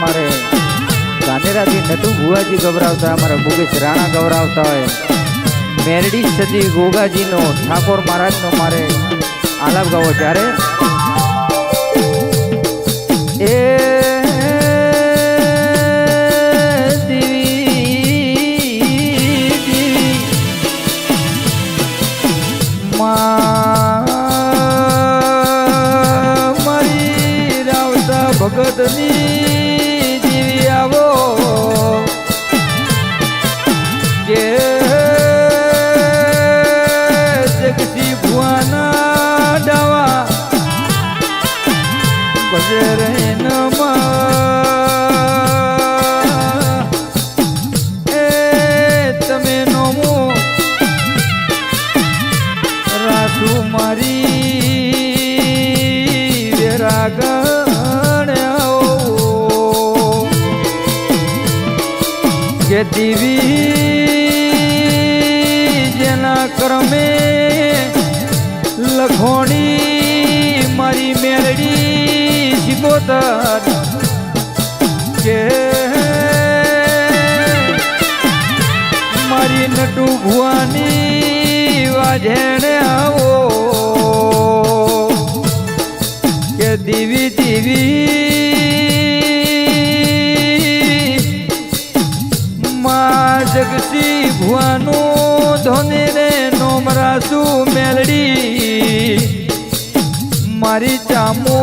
मारे गानेराथी नटू भुआजी गवरावता मारे मुकेश राणा गवरावता है मेरडी सजी गोगाजी नो ठाकोर महाराज नो मारे आलाप गावो त्यारे भगतनी जीवी आवो के जगसी भुआना डावा बजरे नमा तमे नोमो रासु मारी वेरागा के दीवी जना क्रमे लखोणी मारी मेरडी शिकोतर के मारी नटू भुआनी वाजेने आवो के दीवी दीवी जगसी भुआनु धोने रे नोमरासु मेलडी मारी चामो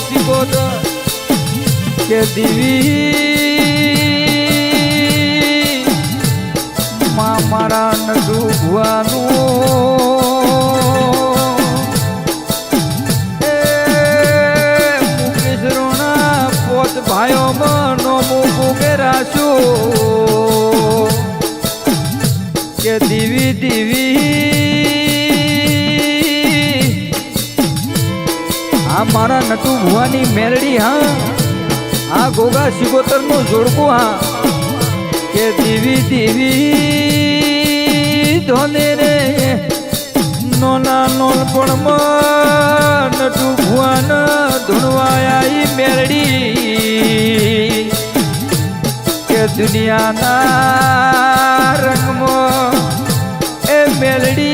सिकोद के दीवी माँ मारा नटू भुआनु मुकेश रोना पोत भाइयों मनो रासू के दीवी दीवी आ मारा नटू भुआनी मेलडी हाँ आ गोगा शिकोतर नो जोड़को हाँ के दीवी दीवी धोने रे नोना नोलपण में नटू भुआना धुनवाया मेलडी दुनिया ना रंग में ए मेलडी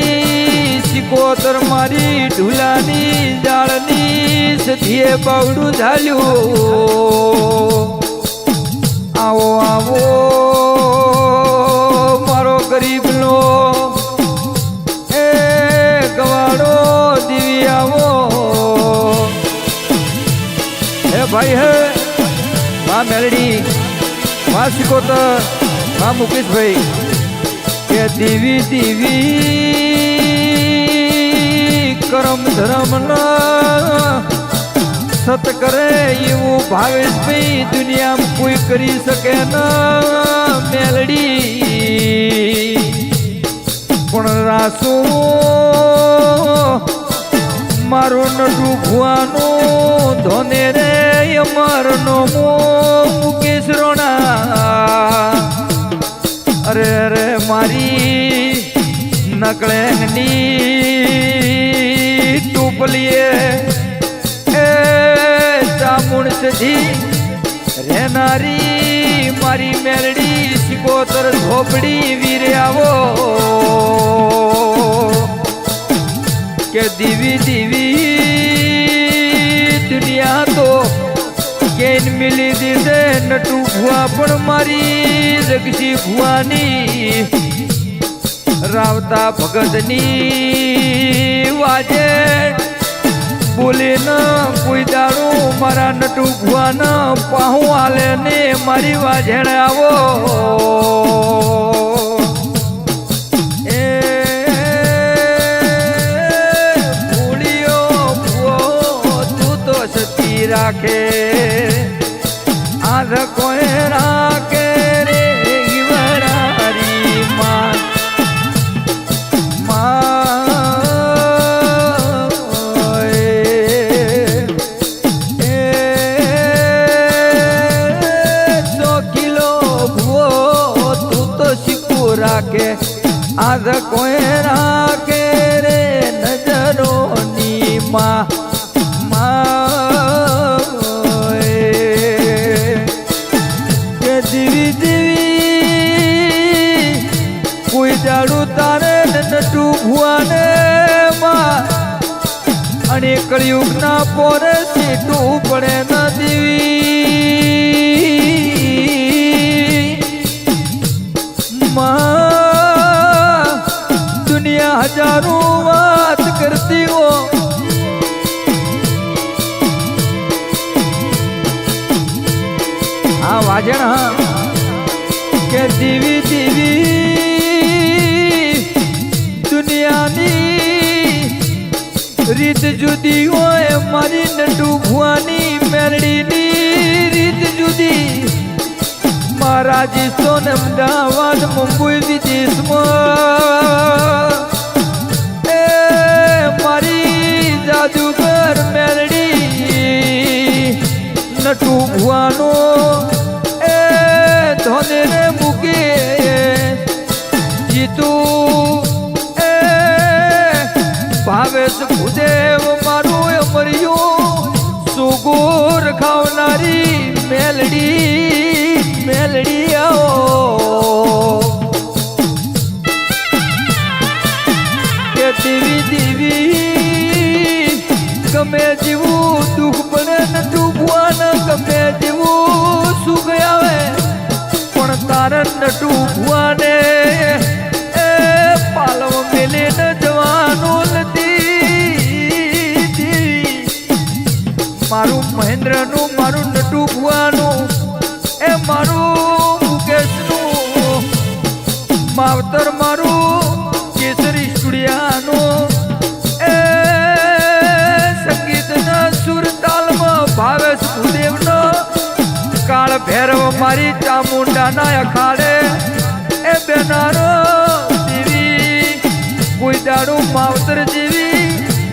सिकोतर मारी ढूलानी जालनी सथिए बावड़ू झाल्यू आवो आवो मारो गरीब लो ए गवाड़ो दीवी आवो ए भाई है वाह मेलडी वाह सिकोतर वाह मुकेश भाई के दीवी दीवी करम धर्म न सत करे एवं भावेश भाई दुनिया में कोई करी सके न मेलडी पण रासू मारो नटू भुआनो धोने रे अमर नो मुकेश रोना अरे अरे मारी नकलेंगनी टूपलिए चामुंड सजी रहनारी मारी मेलडी सिकोतर झोपड़ी वीर आवो के दीवी दीवी दुनिया तो केन मिली दीदे नटू भुआ पण मारी जगसी भुआनी रावता भगतनी वाजे बोले न कोई दारू मारा नटू भुआ न पाहू आले ने मारी वाजेण आवो राखे आध कोई राखे रे गिवरारी माँ राखे आध कोई राखे रे नजरों नी माँ કોઈ દાડું તારે નટુ ભુવાને માં અને કળિયુગ ના પોરે સીટું પડે ન દેવી માં દુનિયા હજારો વાત કરતી હો આ વાજણ હા કે દેવી દેવી દુનિયાની રીત જુદી હોય મારી નટુ ભુવાની મેરડીની રીત જુદી મારા રાજસ્થાન અમદાવાદ મુંબઈ વિદેશમાં એ મારી જાદુગર મેરડી નટુ ભુવાનો એ ધોને રે મૂકે જીતું એ ભાવેશ ભૂદેવ મારું અમર્યું સુગુર ખાવનારી મેલડી આવો કે દેવી દેવી ગમે જેવું દુઃખ પડે ને ડૂબવાન ગમે જેવું સુખ આવે પણ તારે નટુ ભુવાને એ પાલવ મેલીને જવાનું નથી મારું મહેન્દ્રનું મારું નટુ ભુવાનું એ મારું મુકેશનું માવતર મારું કેસરી સ્ટુડિયાનું એ સંગીતના સુરતાલમાં ભાવેશ ભૂદેવનો કાળ ભૈરવ મારી ચામુંડાના અખાડે એ બેનારો દેવી કોઈ દાડું માવતર જેવી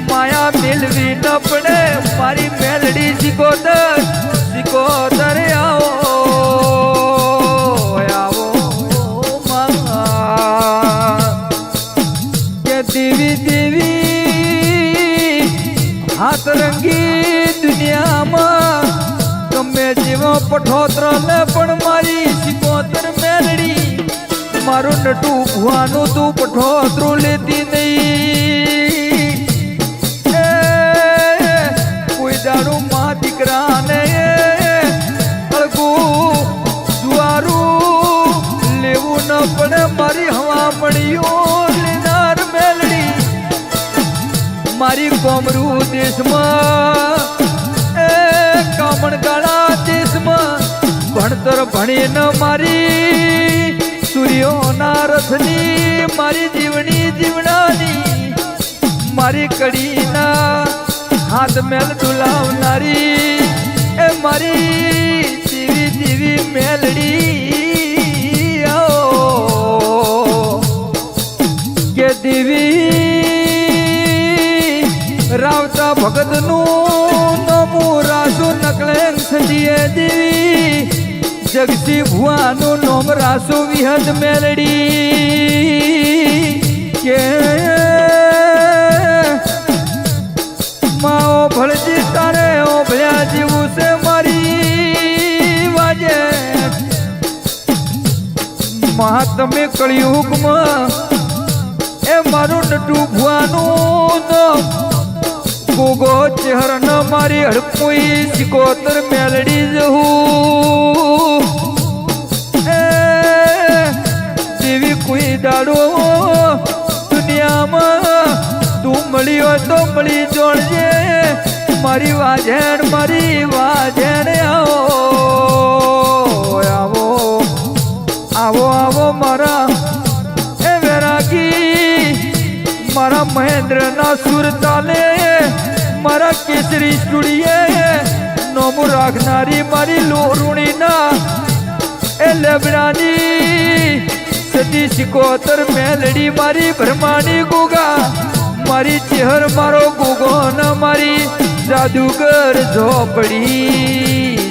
માયા મેલવી ન પડે મારી મેલડી સિકોતર આવો કે દેવી દેવી હાથ રંગી દુનિયામાં ગમે જેવો પઠોત્ર ને પણ મારી સિકોતર મેલડી મારું નટુ ભુવાનું તું પઠોતરું લેતી નહીં કોઈ દાડું માં દીકરાને અળગું જુવારું લેવું ન પડે મારી હવા મળ્યું લેનાર મેલડી મારી કોમરૂ દેશમાં એ કામણગાળા દેશમાં ભણતર ભણીને મારી સૂર્યોના રથની મારી જીવણી જીવડાની મારી કડીના હાથ મેલ ડુલાવનારી એ મારી જીવી જીવી મેલડી કે દેવી રાવતા ભગતનું નમું રાસુ નકલે સજીએ દેવી જગસી ભુવાનું નોમ રાસુ વિહદ મેલડી કે માઓ ભળજી તારે ઓભળ્યા જેવું છે મારી વાજે મહાત્મે કળિયુગમાં એ મારું નટુ ભુવાનું ગોગો ચહેર ન મારી હડકુઈ સિકોતર મેલડી જહું એ દેવી કોઈ દાડો દુનિયામાં તું મળી હોય તો મળી જોડજે મારી વાજેણ આવો આવો મારા એ વેરાગી મારા મહેન્દ્રના સુર તાલે મારા કેસરી સ્ટુડિયે નોમું રાખનારી મારી લોરુણીના એ લેબડાની સતી સિકોતર મેલડી મારી ભરમાની ગોગા મારી ચહેર મારો ગોગો ન મારી જાદુગર ઝોપડી